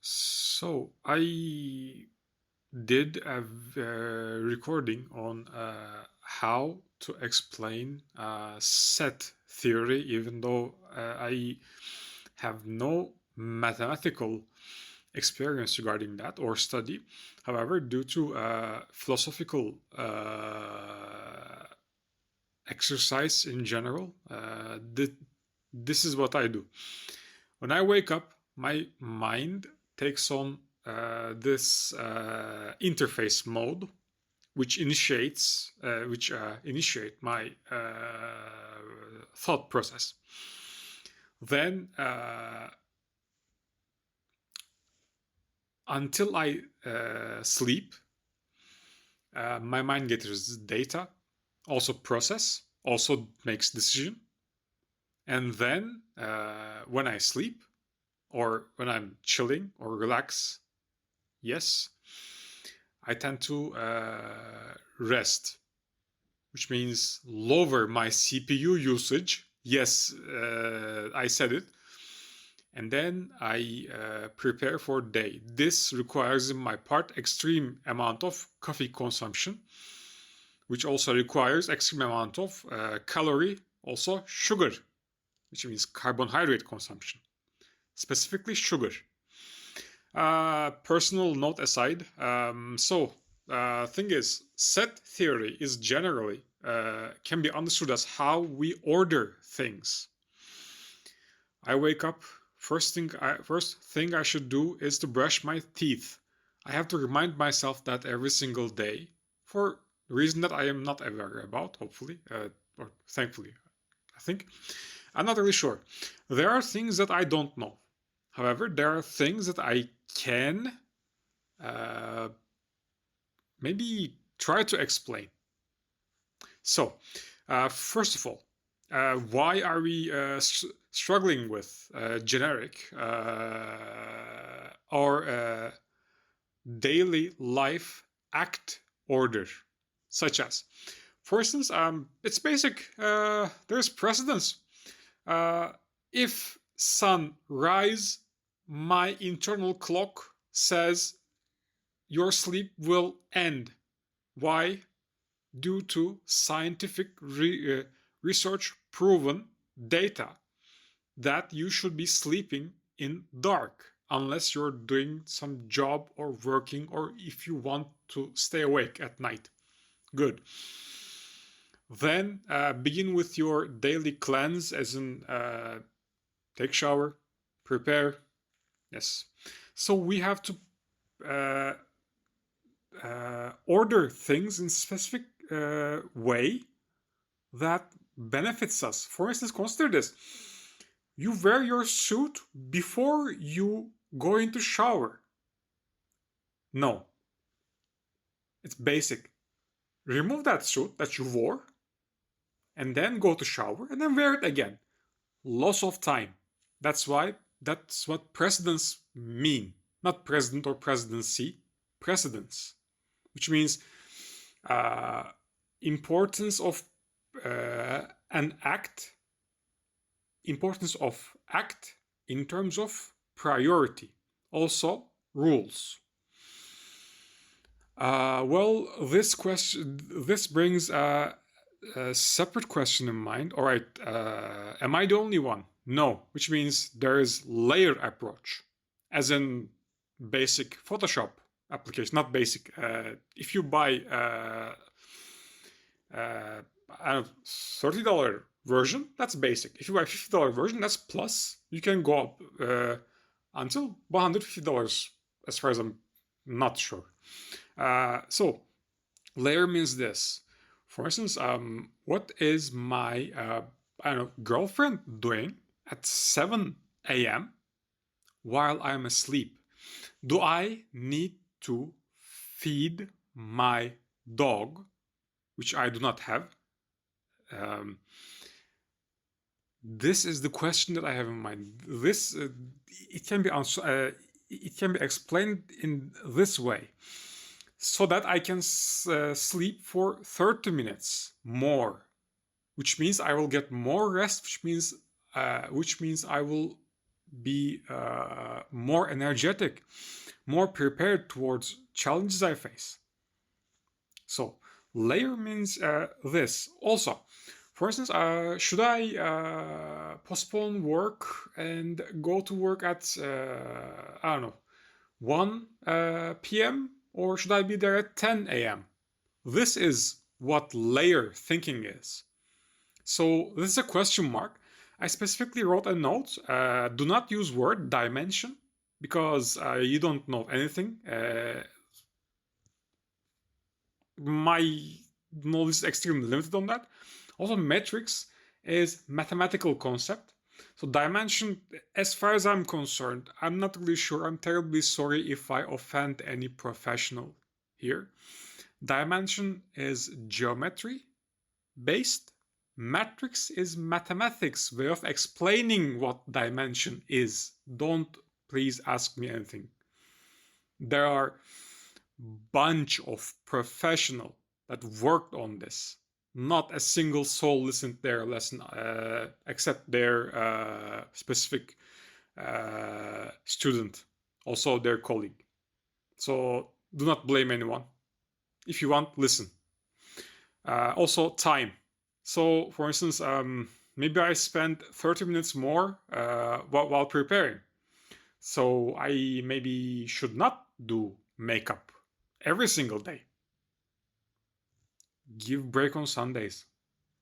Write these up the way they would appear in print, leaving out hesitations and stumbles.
So I did a recording on how to explain set theory, even though I have no mathematical experience regarding that or study. However, due to philosophical exercise in general, this is what I do. When I wake up, my mind takes on this interface mode, which initiate my thought process. Then, until I sleep, my mind gathers data, also process, also makes decision, and then when I sleep, or when I'm chilling or relax, yes, I tend to rest, which means lower my CPU usage. Yes, I said it. And then I prepare for day. This requires in my part extreme amount of coffee consumption, which also requires extreme amount of calorie, also sugar, which means carbohydrate consumption. Specifically sugar. Personal note aside, thing is, set theory is generally can be understood as how we order things. I wake up, first thing I should do is to brush my teeth. I have to remind myself that every single day for a reason that I am not aware about, hopefully, or thankfully, I think. I'm not really sure. There are things that I don't know. However, there are things that I can maybe try to explain. So, first of all, why are we struggling with generic or daily life act order, such as, for instance, it's basic. There's precedence. If sun rise, my internal clock says your sleep will end. Why? Due to scientific research proven data that you should be sleeping in dark unless you're doing some job or working, or if you want to stay awake at night. Good. Then begin with your daily cleanse, as in take shower, prepare. Yes. So we have to order things in specific way that benefits us. For instance, consider this. You wear your suit before you go into shower. No. It's basic. Remove that suit that you wore and then go to shower and then wear it again. Loss of time. That's what precedents mean. Not president or presidency, precedence. Which means importance of an act, importance of act in terms of priority. Also, rules. This brings a separate question in mind. All right, am I the only one? No, which means there is layer approach, as in basic Photoshop application, not basic. If you buy a $30 version, that's basic. If you buy $50 version, that's plus. You can go up until $150, as far as I'm not sure. So layer means this. For instance, what is my girlfriend doing at 7 a.m. while I'm asleep? Do I need to feed my dog, which I do not have? This is the question that I have in mind. This it can be explained in this way, so that I can sleep for 30 minutes more, which means I will get more rest, which means I will be more energetic, more prepared towards challenges I face. So layer means this. Also, for instance, should I postpone work and go to work at, I don't know, 1 p.m. or should I be there at 10 a.m.? This is what layer thinking is. So this is a question mark. I specifically wrote a note. Do not use word dimension because you don't know anything. My knowledge is extremely limited on that. Also, metrics is mathematical concept. So dimension, as far as I'm concerned, I'm not really sure. I'm terribly sorry if I offend any professional here. Dimension is geometry based. Matrix is mathematics way of explaining what dimension is. Don't please ask me anything. There are bunch of professional that worked on this. Not a single soul listened to their lesson except their specific student, also their colleague. So do not blame anyone. If you want, listen. Also, time. So, for instance, maybe I spend 30 minutes more while preparing. So I maybe should not do makeup every single day. Give break on Sundays.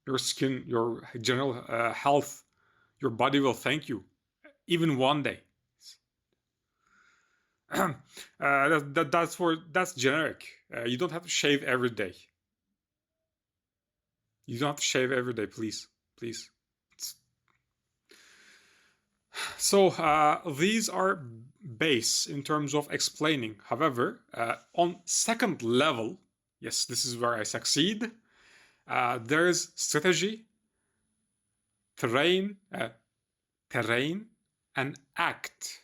Your skin, your general health, your body will thank you. Even one day. That's generic. You don't have to shave every day. You don't have to shave every day, please. Please. So these are base in terms of explaining. However, on second level, yes, this is where I succeed. There is strategy, terrain, and act.